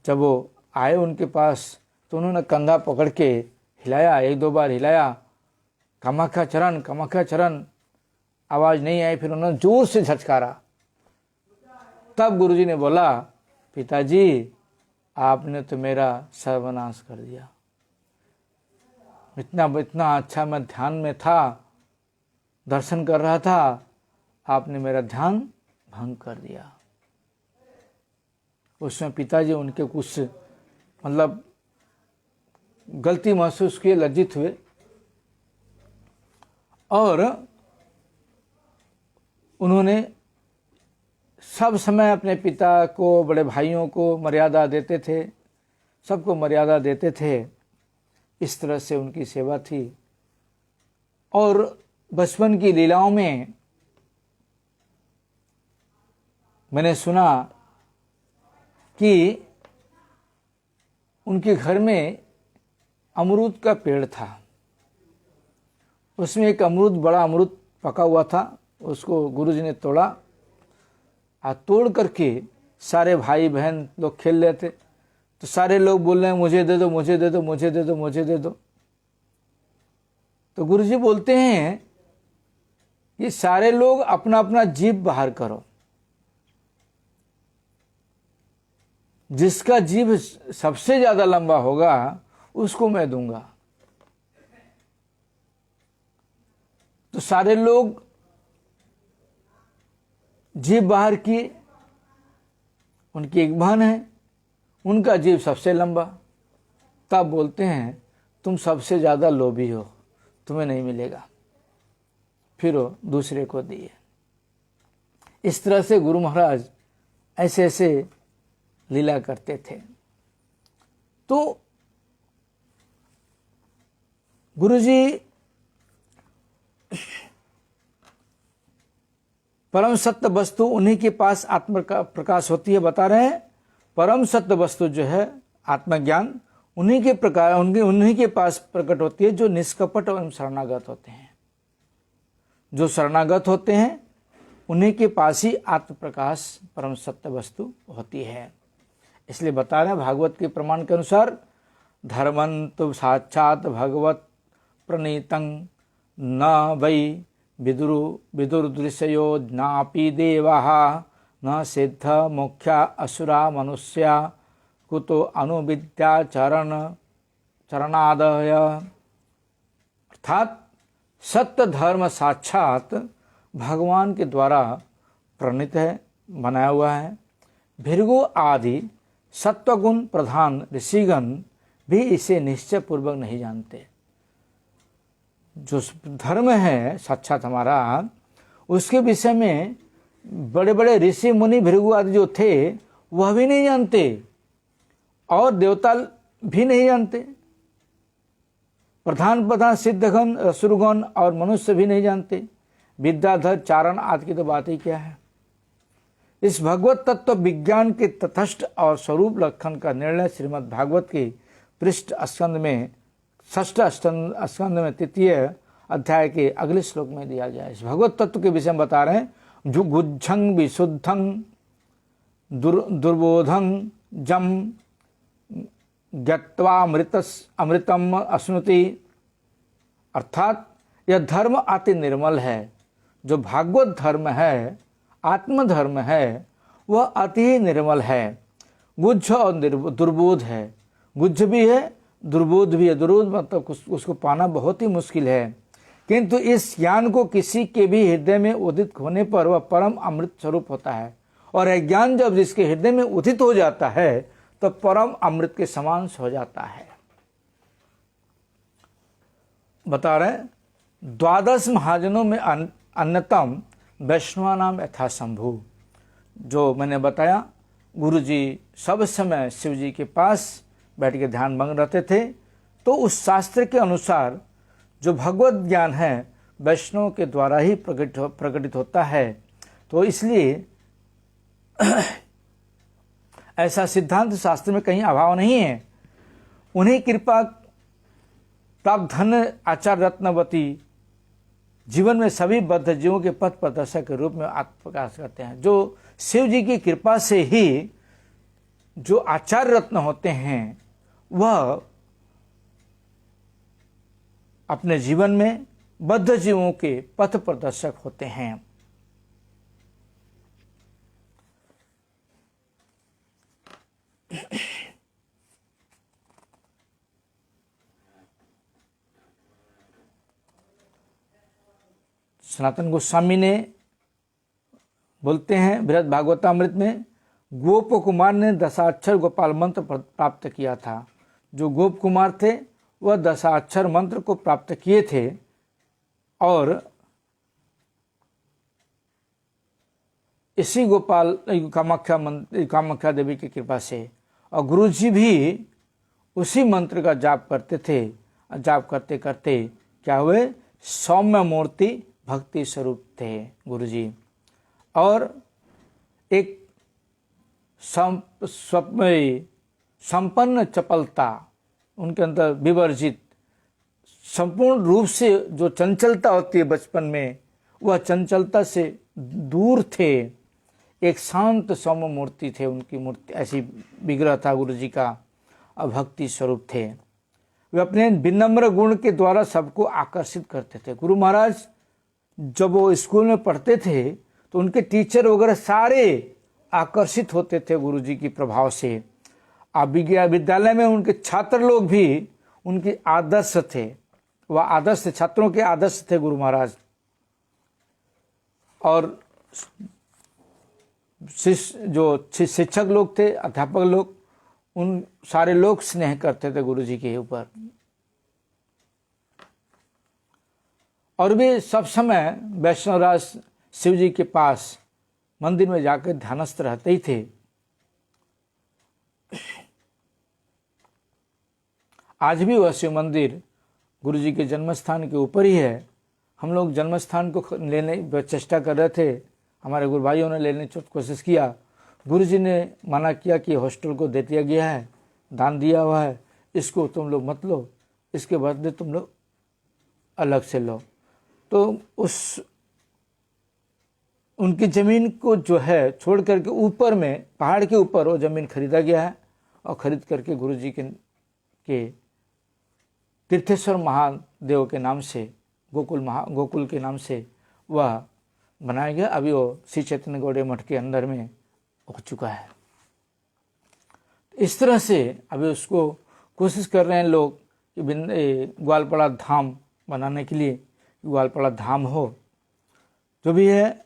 जब वो आए उनके पास तो उन्होंने कंधा पकड़ के हिलाया, एक दो बार हिलाया, कामाख्या चरण, कामाख्या चरण, आवाज नहीं आई। फिर उन्होंने जोर से झटकारा। तब गुरुजी ने बोला, पिताजी आपने तो मेरा सर्वनाश कर दिया। इतना अच्छा मैं ध्यान में था, दर्शन कर रहा था, आपने मेरा ध्यान भंग कर दिया। उसमें पिताजी उनके कुछ मतलब गलती महसूस किए, लज्जित हुए, और उन्होंने सब समय अपने पिता को, बड़े भाइयों को मर्यादा देते थे, सबको मर्यादा देते थे। इस तरह से उनकी सेवा थी। और बचपन की लीलाओं में मैंने सुना कि उनके घर में अमरूद का पेड़ था। उसमें एक बड़ा अमरूद पका हुआ था। उसको गुरुजी ने तोड़ा, और तोड़ करके सारे भाई बहन लोग खेल रहे थे। तो सारे लोग बोल रहे हैं, मुझे दे दो, मुझे दे दो, मुझे दे दो, मुझे दे दो। तो गुरुजी बोलते हैं, ये सारे लोग अपना अपना जीभ बाहर करो, जिसका जीभ सबसे ज्यादा लंबा होगा उसको मैं दूंगा। तो सारे लोग जीभ बाहर किए। उनकी एक बहन है, उनका जीभ सबसे लंबा। तब बोलते हैं, तुम सबसे ज्यादा लोभी हो, तुम्हें नहीं मिलेगा। फिर वो दूसरे को दिए। इस तरह से गुरु महाराज ऐसे ऐसे लीला करते थे। तो गुरुजी परम सत्य वस्तु उन्हीं के पास आत्म का प्रकाश होती है। बता रहे हैं, परम सत्य वस्तु जो है आत्मज्ञान, उन्हीं के पास प्रकट होती है जो निष्कपट एवं शरणागत होते हैं। जो शरणागत होते हैं उन्हीं के पास ही आत्म प्रकाश परम सत्य वस्तु होती है। इसलिए बता रहे हैं भागवत के प्रमाण के अनुसार, धर्मंतु साक्षात भगवत प्रणीतं न वै विदुर्दृश्यो ज्ञापि देवाः न सिद्ध मोक्षा असुरा मनुष्या कुतो अनुविद्या चरणादय। अर्थात सत्य धर्म साक्षात भगवान के द्वारा प्रणीत है, बनाया हुआ है। भृगु आदि सत्वगुण प्रधान ऋषिगण भी इसे निश्चय पूर्वक नहीं जानते। जो धर्म है साक्षात हमारा, उसके विषय में बड़े बड़े ऋषि मुनि भृगु आदि जो थे वह भी नहीं जानते, और देवता भी नहीं जानते। प्रधान सिद्धगण, असुरगण और मनुष्य भी नहीं जानते। विद्याधर, चारण आदि की तो बात ही क्या है। इस भगवत तत्व विज्ञान के तटस्थ और स्वरूप लक्षण का निर्णय श्रीमद् भागवत के पृष्ठ स्कंद में षष्ठ स्कंद में तृतीय अध्याय के अगले श्लोक में दिया गया है। इस भगवत तत्व के विषय में बता रहे हैं। जो गुज्झंग विशुद्धं दुर्बोधं जम ज्ञत्वा अमृतम अश्नुति, अर्थात यह धर्म अति निर्मल है। जो भागवत धर्म है, आत्मधर्म है, वह अति ही निर्मल है। गुज्झ और दुर्बोध है। गुज्झ भी है, दुर्बोध भी है। दुर्बोध मतलब उसको पाना बहुत ही मुश्किल है, किंतु इस ज्ञान को किसी के भी हृदय में उदित होने पर वह परम अमृत स्वरूप होता है। और यह ज्ञान जब जिसके हृदय में उदित हो जाता है तो परम अमृत के समान हो जाता है। बता रहे 12 महाजनों में अन्यतम वैष्णवा नाम यथाशंभु। जो मैंने बताया, गुरु जी सब समय शिव जी के पास बैठ के ध्यान मग्न रहते थे। तो उस शास्त्र के अनुसार जो भगवत ज्ञान है वैष्णव के द्वारा ही प्रकटित होता है। तो इसलिए ऐसा सिद्धांत शास्त्र में कहीं अभाव नहीं है। उन्हें कृपा प्राप्त धन्य आचार्य रत्नवती जीवन में सभी बद्ध जीवों के पथ प्रदर्शक के रूप में आत्मप्रकाश करते हैं। जो शिव जी की कृपा से ही जो आचार्य रत्न होते हैं वह अपने जीवन में बद्ध जीवों के पथ प्रदर्शक होते हैं। सनातन गोस्वामी ने बोलते हैं बृहद भागवतामृत में, गोप कुमार ने दशाक्षर गोपाल मंत्र प्राप्त किया था। जो गोप कुमार थे वह दशाक्षर मंत्र को प्राप्त किए थे, और इसी गोपाल कामाख्या देवी की कृपा से, और गुरु जी भी उसी मंत्र का जाप करते थे। जाप करते करते क्या हुए, सौम्य मूर्ति भक्ति स्वरूप थे गुरु जी। और एक संपन्न चपलता उनके अंदर विवर्जित, संपूर्ण रूप से जो चंचलता होती है बचपन में, वह चंचलता से दूर थे। एक शांत सौम्य मूर्ति थे उनकी मूर्ति, ऐसी विग्रह था गुरु जी का, भक्ति स्वरूप थे। वे अपने विनम्र गुण के द्वारा सबको आकर्षित करते थे। गुरु महाराज जब वो स्कूल में पढ़ते थे तो उनके टीचर वगैरह सारे आकर्षित होते थे गुरु जी की प्रभाव से। अब विद्यालय में उनके छात्र लोग भी उनके आदर्श थे, वह आदर्श छात्रों के आदर्श थे गुरु महाराज। और जो शिक्षक लोग थे, अध्यापक लोग, उन सारे लोग स्नेह करते थे गुरु जी के ऊपर। और वे सब समय वैष्णवराज शिव जी के पास मंदिर में जाकर ध्यानस्थ रहते ही थे। आज भी वह शिव मंदिर गुरु जी के जन्मस्थान के ऊपर ही है। हम लोग जन्मस्थान को लेने चेष्टा कर रहे थे, हमारे गुरु भाइयों ने लेने की कोशिश किया। गुरु जी ने मना किया कि हॉस्टल को दे दिया गया है, दान दिया हुआ है, इसको तुम लोग मत लो, इसके बदले तुम लोग अलग से लो। तो उनकी ज़मीन को जो है छोड़ करके ऊपर में पहाड़ के ऊपर वो ज़मीन खरीदा गया है, और ख़रीद करके गुरु जी के तीर्थेश्वर महादेव के नाम से, गोकुल के नाम से वह बनाया गया। अभी वो श्री चैतन्य गौड़ीय मठ के अंदर में हो चुका है। इस तरह से अभी उसको कोशिश कर रहे हैं लोग कि ग्वालपाड़ा धाम बनाने के लिए, ग्वालपाड़ा धाम हो। जो भी है,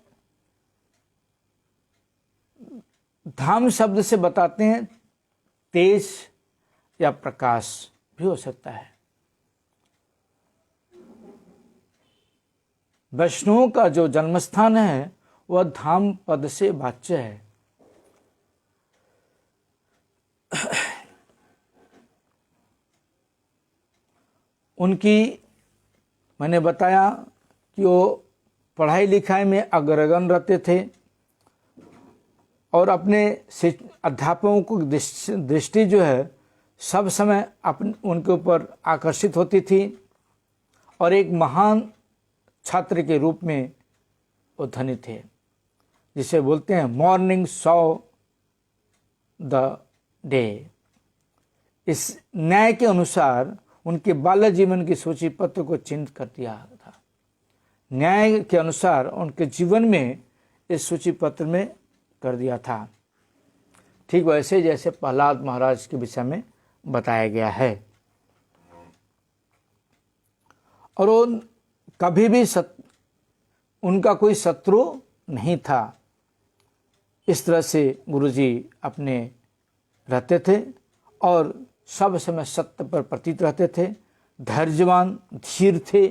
धाम शब्द से बताते हैं तेज या प्रकाश भी हो सकता है। वैष्णवों का जो जन्मस्थान है वह धाम पद से वाच्य है। उनकी मैंने बताया कि वो पढ़ाई लिखाई में अग्रगण्य रहते थे और अपने अध्यापकों को दृष्टि जो है सब समय उनके ऊपर आकर्षित होती थी और एक महान छात्र के रूप में वो धनी थे, जिसे बोलते हैं मॉर्निंग सॉ द डे। इस न्याय के अनुसार उनके बाल्य जीवन की सूची पत्र को चिन्हित कर दिया था। न्याय के अनुसार उनके जीवन में इस सूची पत्र में कर दिया था, ठीक वैसे जैसे प्रहलाद महाराज के विषय में बताया गया है। और वो कभी भी उनका कोई शत्रु नहीं था। इस तरह से गुरुजी अपने रहते थे और सब समय सत्य पर प्रतीत रहते थे, धैर्यवान धीर थे,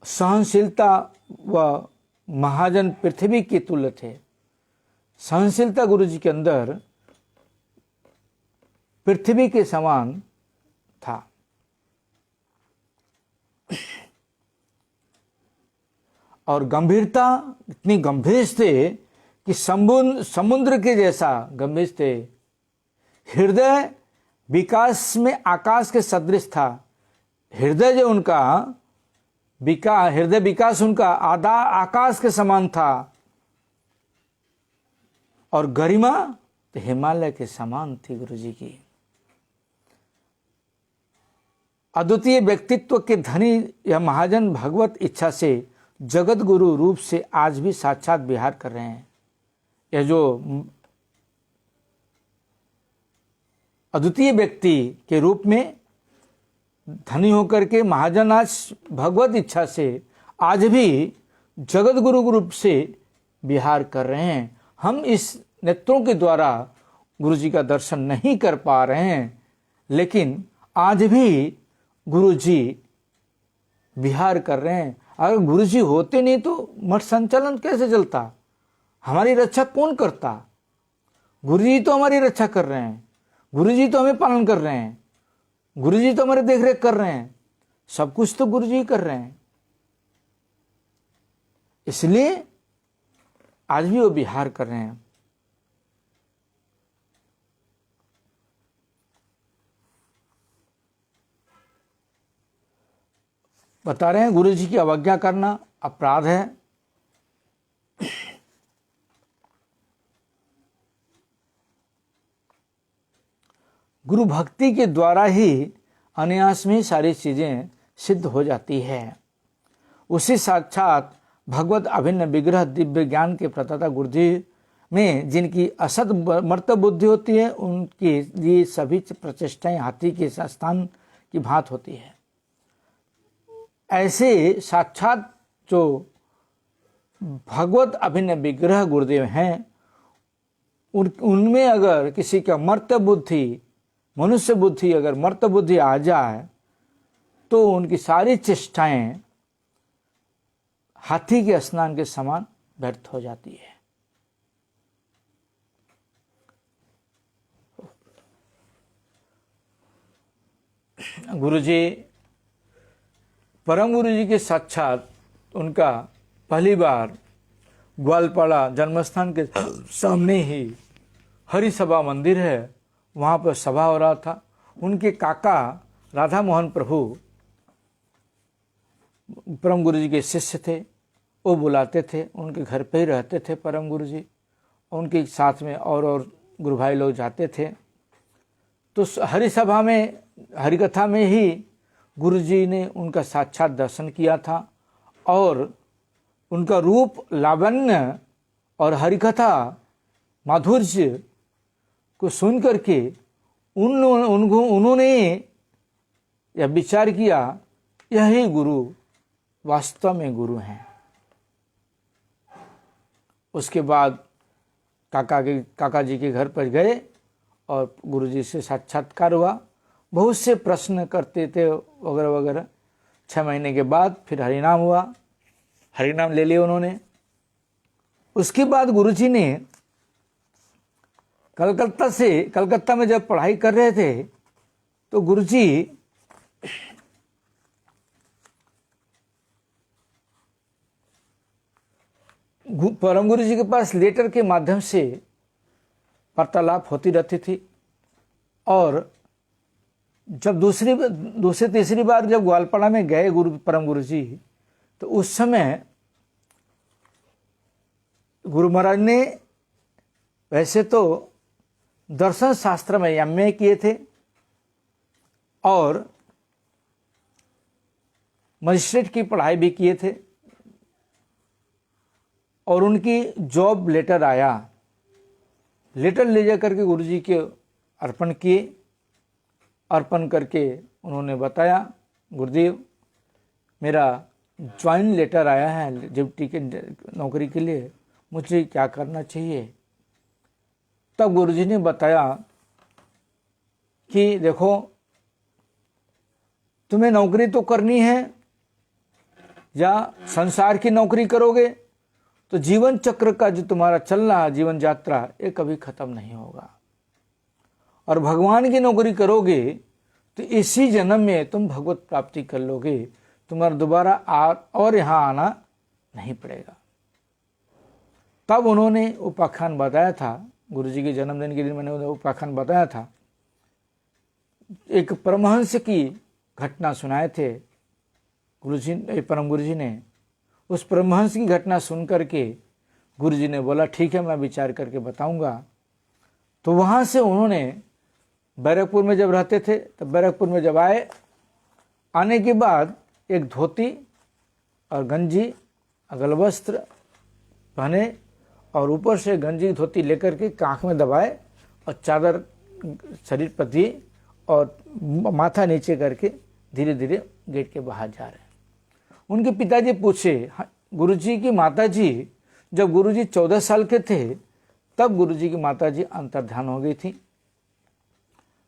सहनशीलता व महाजन पृथ्वी के तुल्य थे। सहनशीलता गुरुजी के अंदर पृथ्वी के समान था। और गंभीरता इतनी गंभीर थे कि समुद्र के जैसा गंभीर थे। हृदय विकास में आकाश के सदृश था। हृदय जो उनका हृदय विकास उनका आधा आकाश के समान था और गरिमा तो हिमालय के समान थी गुरुजी की। अद्वितीय व्यक्तित्व के धनी यह महाजन भगवत इच्छा से जगत गुरु रूप से आज भी साक्षात विहार कर रहे हैं। यह जो अद्वितीय व्यक्ति के रूप में धनी होकर के महाजन आज भगवत इच्छा से आज भी जगत गुरु रूप से विहार कर रहे हैं। हम इस नेत्रों के द्वारा गुरु जी का दर्शन नहीं कर पा रहे हैं, लेकिन आज भी गुरु जी विहार कर रहे हैं। अगर गुरु जी होते नहीं तो मठ संचालन कैसे चलता? हमारी रक्षा कौन करता? गुरु जी तो हमारी रक्षा कर रहे हैं, गुरु जी तो हमें पालन कर रहे हैं, गुरु जी तो हमारे देख रेख कर रहे हैं, सब कुछ तो गुरु जी कर रहे हैं। इसलिए आज भी वो विहार कर रहे हैं। बता रहे हैं गुरु जी की अवज्ञा करना अपराध है। गुरु भक्ति के द्वारा ही अनायास में सारी चीजें सिद्ध हो जाती है। उसी साक्षात भगवत अभिन्न विग्रह दिव्य ज्ञान के प्रदाता गुरुजी में जिनकी असत मर्त बुद्धि होती है, उनकी ये सभी प्रचेष्टाएं हाथी के स्थान की भांत होती है। ऐसे साक्षात जो भगवत अभिन्न विग्रह गुरुदेव हैं, उनमें अगर किसी का मर्त बुद्धि, मनुष्य बुद्धि अगर मर्त बुद्धि आ जाए तो उनकी सारी चेष्टाएं हाथी के स्नान के समान व्यर्थ हो जाती है। गुरुजी, परम गुरुजी के साक्षात उनका पहली बार ग्वालपाड़ा जन्मस्थान के सामने ही हरि सभा मंदिर है, वहाँ पर सभा हो रहा था। उनके काका राधा मोहन प्रभु परम गुरुजी के शिष्य थे, वो बुलाते थे, उनके घर पे ही रहते थे परम गुरुजी। उनके साथ में और गुरु भाई लोग जाते थे। तो हरि सभा में, हरि कथा में ही गुरुजी ने उनका साक्षात दर्शन किया था और उनका रूप, लावण्य और हरिकथा माधुर्य को सुन करके उन्होंने यह विचार किया, यही गुरु वास्तव में गुरु हैं। उसके बाद काका जी के घर पर गए और गुरुजी से साक्षात्कार हुआ। बहुत से प्रश्न करते थे वगैरह वगैरह। 6 महीने के बाद फिर हरिनाम हुआ, हरिनाम ले लिया उन्होंने। उसके बाद गुरुजी ने कलकत्ता में जब पढ़ाई कर रहे थे तो गुरुजी परम गुरु जी के पास लेटर के माध्यम से वार्तालाप होती रहती थी। और जब दूसरी तीसरी बार जब ग्वालपाड़ा में गए परम गुरु जी, तो उस समय गुरु महाराज ने वैसे तो दर्शन शास्त्र में एमए किए थे और मजिस्ट्रेट की पढ़ाई भी किए थे, और उनकी जॉब लेटर आया। लेटर ले जाकर के गुरुजी के अर्पण किए। अर्पण करके उन्होंने बताया, गुरुदेव मेरा ज्वाइन लेटर आया है डिप्टी के नौकरी के लिए, मुझे क्या करना चाहिए। तब गुरुजी ने बताया कि देखो, तुम्हें नौकरी तो करनी है, या संसार की नौकरी करोगे तो जीवन चक्र का जो तुम्हारा चल रहा जीवन यात्रा, ये कभी खत्म नहीं होगा। और भगवान की नौकरी करोगे तो इसी जन्म में तुम भगवत प्राप्ति कर लोगे, तुम्हारा दोबारा और यहाँ आना नहीं पड़ेगा। तब उन्होंने उपाख्यान बताया था, गुरुजी के जन्मदिन के दिन मैंने उन्हें उपाख्यान बताया था। एक परमहंस की घटना सुनाए थे गुरुजी, परम गुरुजी ने। उस परमहंस की घटना सुन करके गुरुजी ने बोला ठीक है, मैं विचार करके बताऊंगा। तो वहाँ से उन्होंने बैरकपुर में जब रहते थे, तब बैरकपुर में जब आने के बाद एक धोती और गंजी अगल वस्त्र पहने और ऊपर से गंजी धोती लेकर के कांख में दबाए और चादर शरीर पर दी और माथा नीचे करके धीरे धीरे गेट के बाहर जा रहे हैं। उनके पिताजी पूछे, गुरुजी की माताजी, जब गुरुजी 14 साल के थे तब गुरुजी की माताजी अंतर्ध्यान हो गई थी।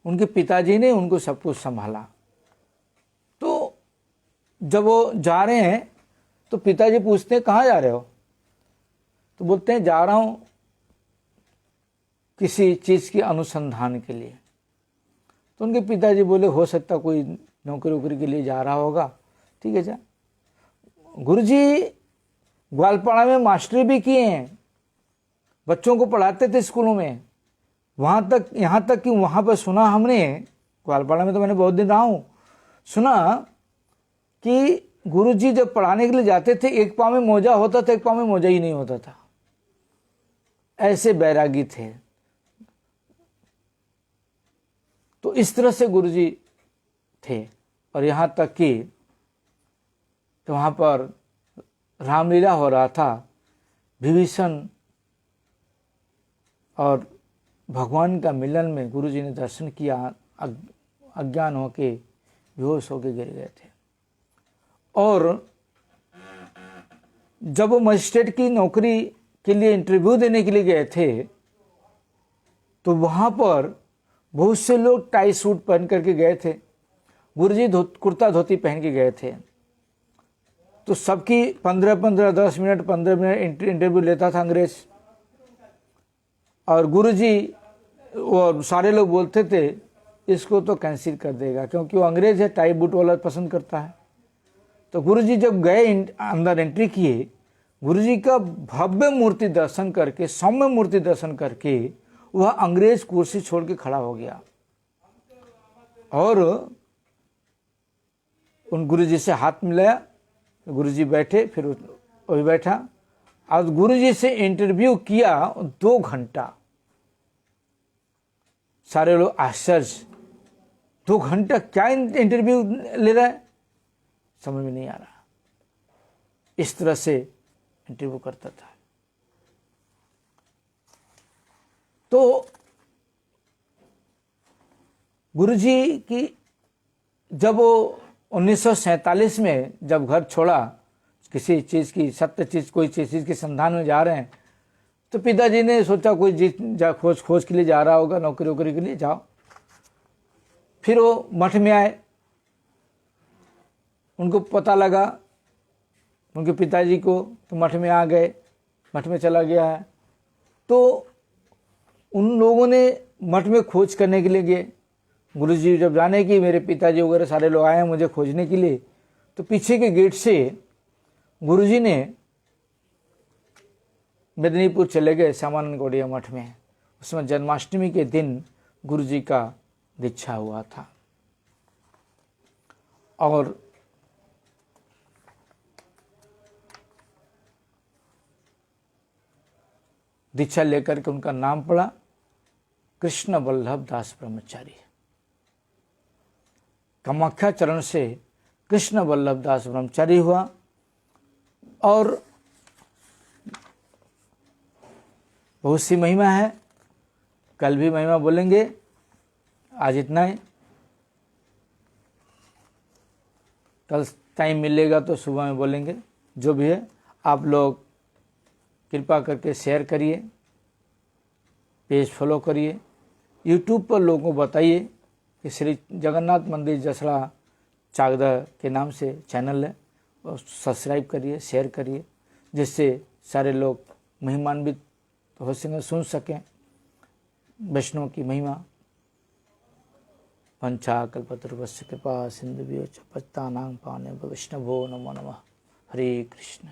उनके पिताजी ने उनको सब कुछ संभाला। तो जब वो जा रहे हैं तो पिताजी पूछते हैं कहाँ जा रहे हो, तो बोलते हैं जा रहा हूँ किसी चीज़ के अनुसंधान के लिए। तो उनके पिताजी बोले हो सकता कोई नौकरी वोकरी के लिए जा रहा होगा, ठीक है जा। गुरुजी ग्वालपाड़ा में मास्टरी भी किए हैं, बच्चों को पढ़ाते थे स्कूलों में। यहाँ तक कि वहाँ पर सुना हमने, ग्वालपाड़ा में तो मैंने बहुत दिन रहा हूँ, सुना कि गुरुजी जब पढ़ाने के लिए जाते थे एक पाँव में मोजा होता था, एक पाँव में मोजा ही नहीं होता था। ऐसे बैरागी थे। तो इस तरह से गुरुजी थे। और यहाँ तक कि तो वहाँ पर रामलीला हो रहा था, विभीषण और भगवान का मिलन में गुरुजी ने दर्शन किया, अज्ञान होके बेहोश होके गिर गए थे। और जब वो मजिस्ट्रेट की नौकरी के लिए इंटरव्यू देने के लिए गए थे तो वहाँ पर बहुत से लोग टाई सूट पहन करके गए थे, गुरुजी कुर्ता धोती पहन के गए थे। तो सबकी 15-15, 10 मिनट, 15 मिनट इंटरव्यू लेता था अंग्रेज। और गुरुजी और सारे लोग बोलते थे इसको तो कैंसिल कर देगा, क्योंकि वो अंग्रेज है, टाई बूट वाला पसंद करता है। तो गुरुजी जब गए अंदर एंट्री किए, गुरुजी का भव्य मूर्ति दर्शन करके, सौम्य मूर्ति दर्शन करके वह अंग्रेज कुर्सी छोड़ के खड़ा हो गया और उन गुरुजी से हाथ मिलाया। गुरुजी बैठे, फिर वो भी बैठा और गुरुजी से इंटरव्यू किया 2 घंटा। सारे लोग आश्चर्य, 2 घंटा क्या इंटरव्यू ले रहा है, समझ में नहीं आ रहा। इस तरह से इंटरव्यू करता था। तो गुरुजी की जब वो 1947 में जब घर छोड़ा, किसी चीज़ की सत्य चीज़, कोई चीज़ के संधान में जा रहे हैं, तो पिताजी ने सोचा कोई खोज के लिए जा रहा होगा, नौकरी वोकरी के लिए, जाओ। फिर वो मठ में आए, उनको पता लगा उनके पिताजी को, तो मठ में आ गए, मठ में चला गया है। तो उन लोगों ने मठ में खोज करने के लिए गए। गुरुजी जब जाने कि मेरे पिताजी वगैरह सारे लोग आए हैं मुझे खोजने के लिए, तो पीछे के गेट से गुरुजी ने मेदिनीपुर चले गए, श्यामानंद गौड़िया मठ में। उसमें जन्माष्टमी के दिन गुरुजी का दीक्षा हुआ था। और दीक्षा लेकर के उनका नाम पड़ा कृष्ण वल्लभ दास ब्रह्मचारी। कामाख्या चरण से कृष्ण वल्लभ दास ब्रह्मचारी हुआ। और बहुत सी महिमा है, कल भी महिमा बोलेंगे, आज इतना ही। कल टाइम मिलेगा तो सुबह में बोलेंगे। जो भी है आप लोग कृपा करके शेयर करिए, पेज फॉलो करिए, यूट्यूब पर लोगों को बताइए कि श्री जगन्नाथ मंदिर जसड़ा चाकदा के नाम से चैनल है, और सब्सक्राइब करिए, शेयर करिए, जिससे सारे लोग महिमान्वित हो सकें, सुन सकें वैष्णव की महिमा। पंचाकल्पतरुभ्यश्च कृपा सिन्धुभ्यो च पतितानां पावनेभ्यो वैष्णवो नमो नमः। हरे कृष्ण।